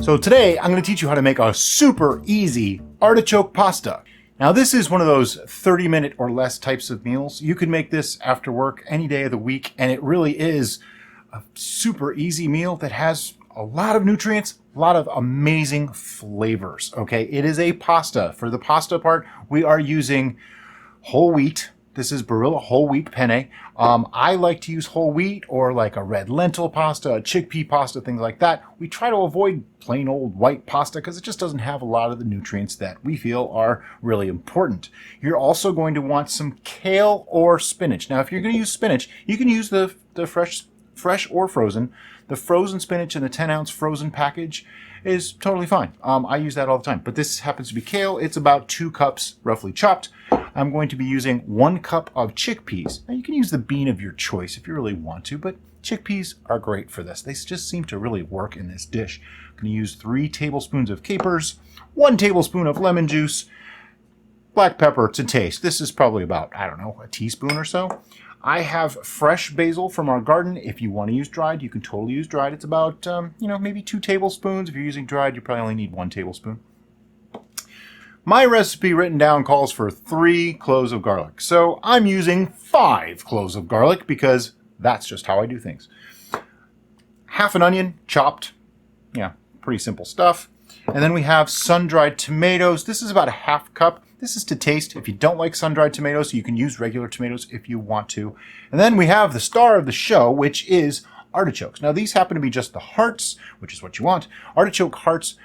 So today I'm going to teach you how to make a super easy artichoke pasta. Now this is one of those 30-minute or less types of meals. You can make this after work any day of the week, and it really is a super easy meal that has a lot of nutrients, a lot of amazing flavors. Okay, it is a pasta. For the pasta part, we are using whole wheat. This is Barilla whole wheat penne. I like to use whole wheat or like a red lentil pasta, a chickpea pasta, things like that. We try to avoid plain old white pasta because it just doesn't have a lot of the nutrients that we feel are really important. You're also going to want some kale or spinach. Now, if you're going to use spinach, you can use the fresh or frozen. The frozen spinach in the 10-ounce frozen package is totally fine. I use that all the time, but this happens to be kale. It's about 2 cups roughly chopped. I'm going to be using 1 cup of chickpeas. Now you can use the bean of your choice if you really want to, but chickpeas are great for this. They just seem to really work in this dish. I'm going to use 3 tablespoons of capers, 1 tablespoon of lemon juice, black pepper to taste. This is probably about, I don't know, a teaspoon or so. I have fresh basil from our garden. If you want to use dried, you can totally use dried. It's about, maybe 2 tablespoons. If you're using dried, you probably only need 1 tablespoon. My recipe written down calls for 3 cloves of garlic. So I'm using 5 cloves of garlic because that's just how I do things. Half an onion, chopped. Yeah, pretty simple stuff. And then we have sun-dried tomatoes. This is about a half cup. This is to taste. If you don't like sun-dried tomatoes, you can use regular tomatoes if you want to. And then we have the star of the show, which is artichokes. Now these happen to be just the hearts, which is what you want. Artichoke hearts,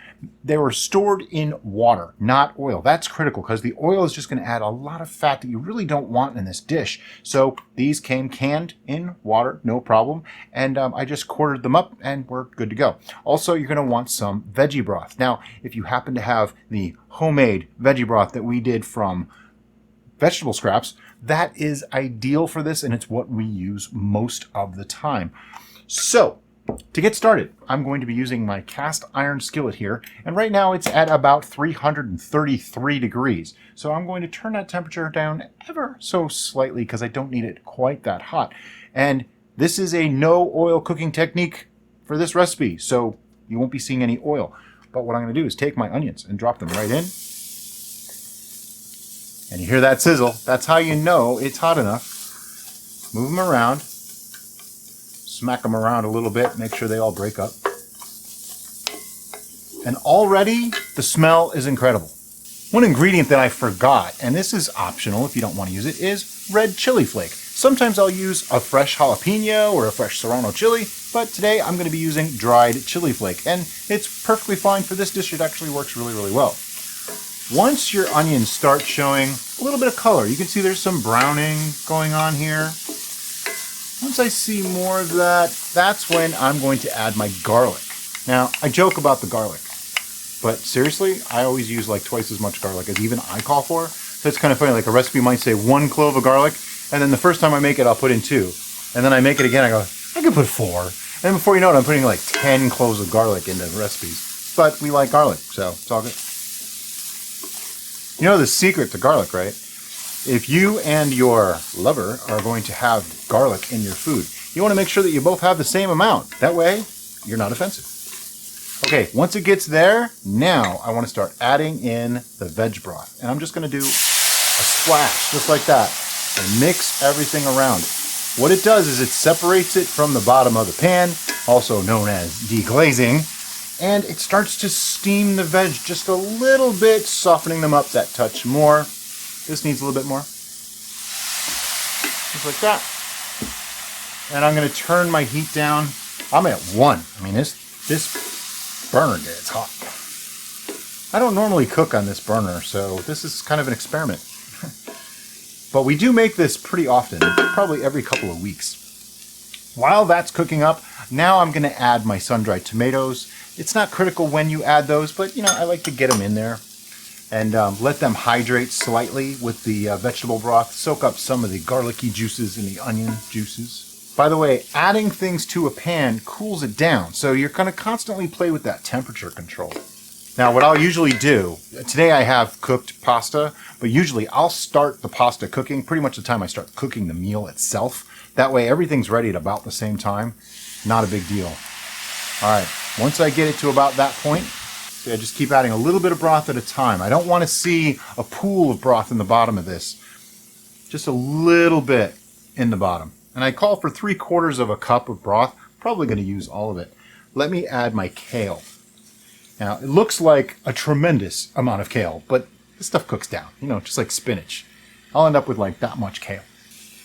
they were stored in water, not oil. That's critical because the oil is just going to add a lot of fat that you really don't want in this dish. So these came canned in water, no problem. And I just quartered them up and we're good to go. Also, you're going to want some veggie broth. Now, if you happen to have the homemade veggie broth that we did from vegetable scraps, that is ideal for this and it's what we use most of the time. So, to get started, I'm going to be using my cast iron skillet here, and right now it's at about 333 degrees. So I'm going to turn that temperature down ever so slightly because I don't need it quite that hot. And this is a no oil cooking technique for this recipe, so you won't be seeing any oil. But what I'm going to do is take my onions and drop them right in. And you hear that sizzle, that's how you know it's hot enough. Move them around. Smack them around a little bit, make sure they all break up. And already the smell is incredible. One ingredient that I forgot, and this is optional if you don't want to use it, is red chili flake. Sometimes I'll use a fresh jalapeno or a fresh serrano chili, but today I'm going to be using dried chili flake, and it's perfectly fine for this dish. It actually works really, really well. Once your onions start showing a little bit of color, you can see there's some browning going on here. Once I see more of that, that's when I'm going to add my garlic. Now, I joke about the garlic, but seriously, I always use like twice as much garlic as even I call for. So it's kind of funny, like a recipe might say 1 clove of garlic, and then the first time I make it, I'll put in 2. And then I make it again, I go, I could put 4. And then before you know it, I'm putting like 10 cloves of garlic into recipes. But we like garlic, so it's all good. You know the secret to garlic, right? If you and your lover are going to have garlic in your food, you want to make sure that you both have the same amount. That way, you're not offensive. Okay, once it gets there, now I want to start adding in the veg broth. And I'm just going to do a splash, just like that, and mix everything around. What it does is it separates it from the bottom of the pan, also known as deglazing, and it starts to steam the veg just a little bit, softening them up that touch more. This needs a little bit more. Just like that. And I'm going to turn my heat down. I'm at 1. I mean, this burner gets hot. I don't normally cook on this burner, so this is kind of an experiment. But we do make this pretty often, probably every couple of weeks. While that's cooking up, now I'm going to add my sun-dried tomatoes. It's not critical when you add those, but I like to get them in there. And let them hydrate slightly with the vegetable broth, soak up some of the garlicky juices and the onion juices. By the way, adding things to a pan cools it down, so you're going to constantly play with that temperature control. Now, what I'll usually do, today I have cooked pasta, but usually I'll start the pasta cooking pretty much the time I start cooking the meal itself. That way everything's ready at about the same time. Not a big deal. All right, once I get it to about that point, see, I just keep adding a little bit of broth at a time. I don't want to see a pool of broth in the bottom of this. Just a little bit in the bottom. And I call for 3/4 of a cup of broth. Probably going to use all of it. Let me add my kale. Now, it looks like a tremendous amount of kale, but this stuff cooks down, you know, just like spinach. I'll end up with like that much kale.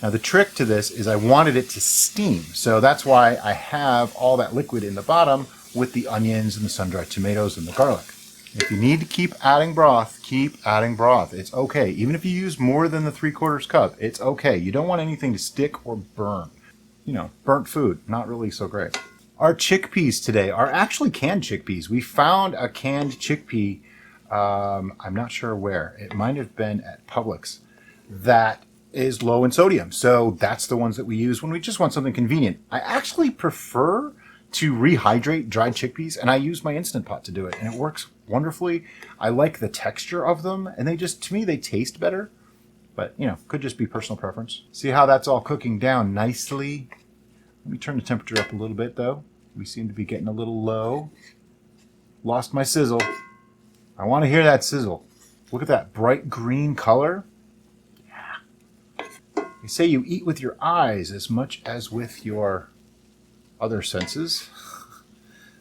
Now the trick to this is I wanted it to steam, so that's why I have all that liquid in the bottom with the onions and the sun-dried tomatoes and the garlic. If you need to keep adding broth, keep adding broth. It's okay. Even if you use more than the 3/4 cup, it's okay. You don't want anything to stick or burn. You know, burnt food, not really so great. Our chickpeas today are actually canned chickpeas. We found a canned chickpea, I'm not sure where. It might have been at Publix. That is low in sodium. So that's the ones that we use when we just want something convenient. I actually prefer to rehydrate dried chickpeas, and I use my Instant Pot to do it, and it works wonderfully. I like the texture of them, and they just, to me, they taste better. But, you know, could just be personal preference. See how that's all cooking down nicely? Let me turn the temperature up a little bit, though. We seem to be getting a little low. Lost my sizzle. I want to hear that sizzle. Look at that bright green color. They say you eat with your eyes as much as with your other senses.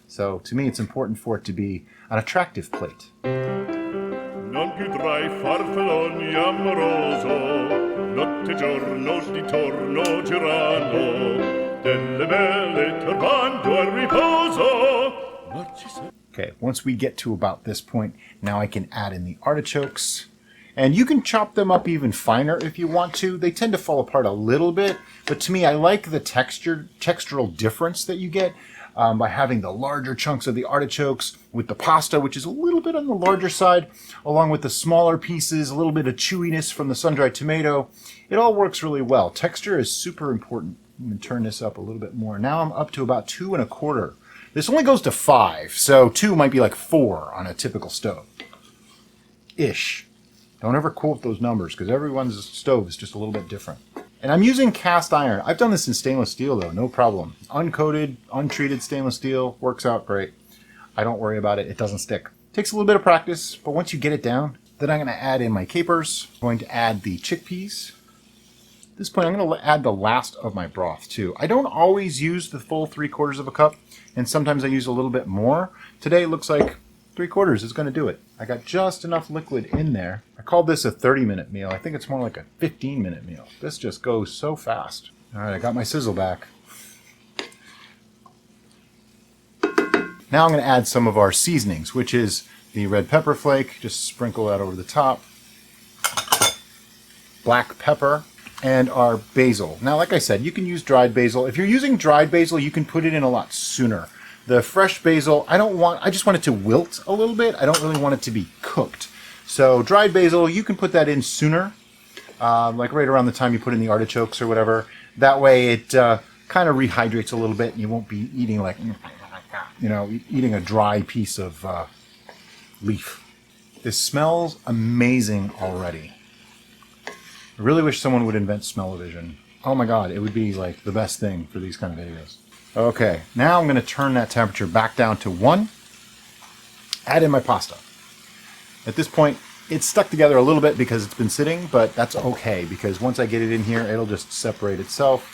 So to me, it's important for it to be an attractive plate. Non più tra I farfalloni amoroso, notte giorno di torno girano, delle belle turbando al riposo. Okay, once we get to about this point, now I can add in the artichokes. And you can chop them up even finer if you want to. They tend to fall apart a little bit, but to me, I like the textural difference that you get by having the larger chunks of the artichokes with the pasta, which is a little bit on the larger side, along with the smaller pieces, a little bit of chewiness from the sun-dried tomato. It all works really well. Texture is super important. I'm going to turn this up a little bit more. Now I'm up to about 2 1/4. This only goes to 5, so 2 might be like 4 on a typical stove. Ish. Don't ever quote those numbers, because everyone's stove is just a little bit different. And I'm using cast iron. I've done this in stainless steel, though, no problem. Uncoated, untreated stainless steel works out great. I don't worry about it. It doesn't stick. Takes a little bit of practice, but once you get it down, then I'm going to add in my capers. I'm going to add the chickpeas. At this point, I'm going to add the last of my broth, too. I don't always use the full 3/4 of a cup, and sometimes I use a little bit more. Today, it looks like 3/4 is going to do it. I got just enough liquid in there. I called this a 30-minute meal. I think it's more like a 15-minute meal. This just goes so fast. All right, I got my sizzle back. Now I'm going to add some of our seasonings, which is the red pepper flake. Just sprinkle that over the top. Black pepper. And our basil. Now, like I said, you can use dried basil. If you're using dried basil, you can put it in a lot sooner. The fresh basil, I just want it to wilt a little bit. I don't really want it to be cooked. So dried basil, you can put that in sooner, like right around the time you put in the artichokes or whatever. That way it kind of rehydrates a little bit and you won't be eating like, you know, eating a dry piece of leaf. This smells amazing already. I really wish someone would invent smell-o-vision. Oh my God, it would be like the best thing for these kind of videos. Okay, now I'm going to turn that temperature back down to 1. Add in my pasta. At this point, it's stuck together a little bit because it's been sitting, but that's okay because once I get it in here, it'll just separate itself.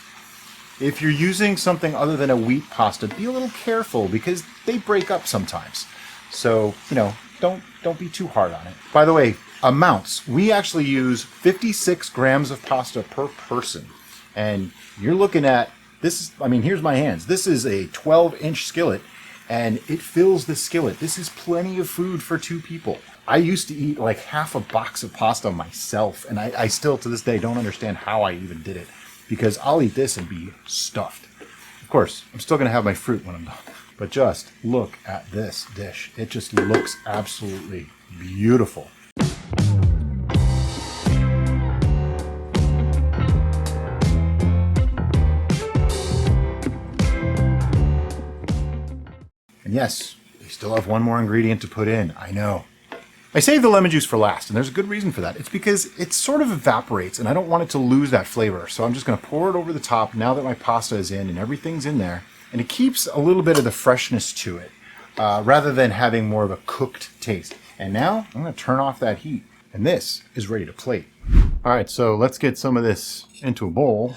If you're using something other than a wheat pasta, be a little careful because they break up sometimes. So, you know, don't be too hard on it. By the way, amounts. We actually use 56 grams of pasta per person. And you're looking at this, I mean, here's my hands. This is a 12-inch skillet, and it fills the skillet. This is plenty of food for 2 people. I used to eat like half a box of pasta myself, and I still, to this day, don't understand how I even did it, because I'll eat this and be stuffed. Of course, I'm still going to have my fruit when I'm done. But just look at this dish. It just looks absolutely beautiful. And yes, we still have one more ingredient to put in. I know. I saved the lemon juice for last, and there's a good reason for that. It's because it sort of evaporates, and I don't want it to lose that flavor. So I'm just going to pour it over the top now that my pasta is in and everything's in there. And it keeps a little bit of the freshness to it, rather than having more of a cooked taste. And now I'm going to turn off that heat, and this is ready to plate. All right, so let's get some of this into a bowl.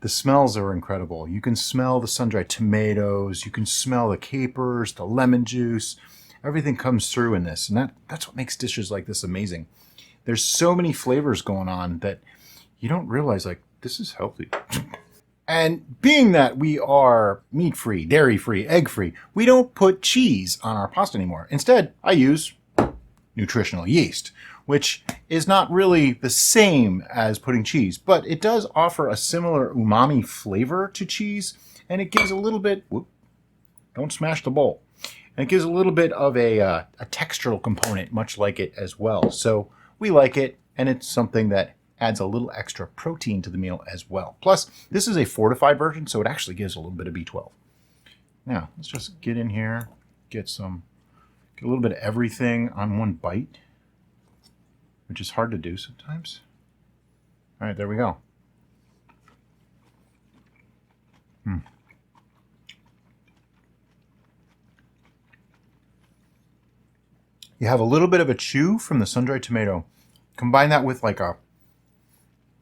The smells are incredible. You can smell the sun-dried tomatoes, you can smell the capers, the lemon juice. Everything comes through in this, and that's what makes dishes like this amazing. There's so many flavors going on that you don't realize, like, this is healthy. And being that we are meat-free, dairy-free, egg-free, we don't put cheese on our pasta anymore. Instead, I use nutritional yeast, which is not really the same as putting cheese, but it does offer a similar umami flavor to cheese, and it gives a little bit, whoop, don't smash the bowl, and it gives a little bit of a textural component, much like it as well. So we like it, and it's something that adds a little extra protein to the meal as well. Plus, this is a fortified version, so it actually gives a little bit of B12. Now, let's just get in here, get a little bit of everything on one bite, which is hard to do sometimes. All right, there we go. You have a little bit of a chew from the sun-dried tomato. Combine that with like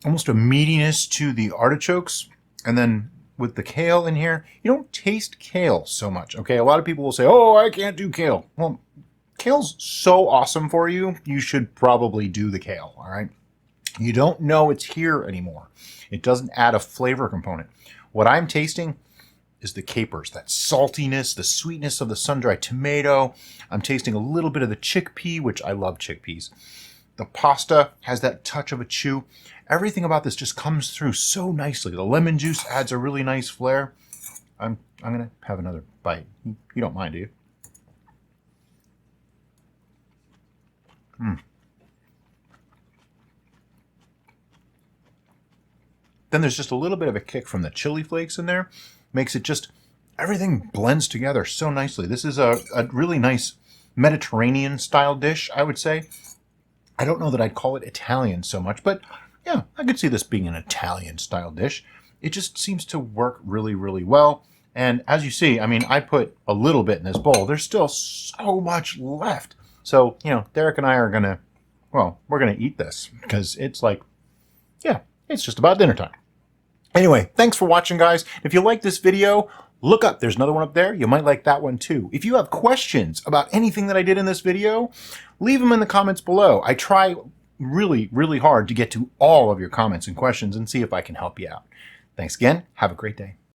almost a meatiness to the artichokes, and then with the kale in here, you don't taste kale so much. Okay, a lot of people will say, "Oh, I can't do kale." Well, kale's so awesome for you, you should probably do the kale, all right? You don't know it's here anymore. It doesn't add a flavor component. What I'm tasting is the capers, that saltiness, the sweetness of the sun-dried tomato. I'm tasting a little bit of the chickpea, which I love chickpeas. The pasta has that touch of a chew. Everything about this just comes through so nicely. The lemon juice adds a really nice flair. I'm gonna have another bite. You don't mind, do you? Then there's just a little bit of a kick from the chili flakes in there. Makes it just, everything blends together so nicely. This is a really nice Mediterranean style dish, I would say. I don't know that I'd call it Italian so much, but yeah, I could see this being an Italian style dish. It just seems to work really, really well. And as you see, I mean, I put a little bit in this bowl. There's still so much left. So, Derek and I are going to, we're going to eat this because it's like, yeah, it's just about dinner time. Anyway, thanks for watching, guys. If you like this video, look up. There's another one up there. You might like that one too. If you have questions about anything that I did in this video, leave them in the comments below. I try really, really hard to get to all of your comments and questions and see if I can help you out. Thanks again. Have a great day.